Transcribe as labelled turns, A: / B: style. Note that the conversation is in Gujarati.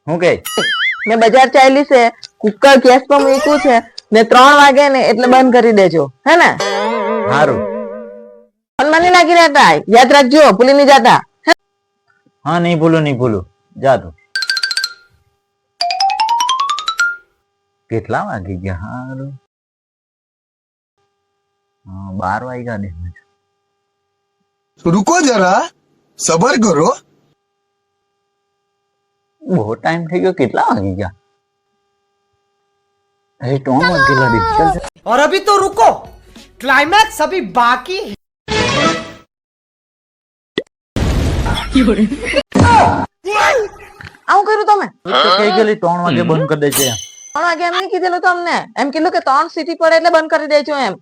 A: હું કે
B: મેં બજાર ચાલી છે, કુકર ગેસ પર મૂક્યું છે ને 3 વાગે ને એટલે બંધ કરી દેજો, હે ને?
A: સારું.
B: ફોનમાં નહીં લાગી રહેતા, યાદ રાખજો, ભૂલી નહીં જાતા.
A: હા, નહીં ભૂલું. જા તું. કેટલા વાગી ગયા? હારું. 12 વાગ્યા દે.
C: रुको जरा सबर करो.
A: બહુ ટાઈમ થઈ ગયો. કેટલા વાગી ગયા? અરે 3 વાગેલા દે. ચાલ.
D: और अभी तो रुको, क्लाइमैक्स अभी बाकी है.
B: આવું કર્યું તમે?
A: કઈ ગયેલી 3 વાગે બંધ કરી દે છે.
B: 3 વાગે એમ નહીં કીધેલું તમને, એમ કીધું કે 3 સીટી પડે એટલે બંધ કરી દેજો એમ.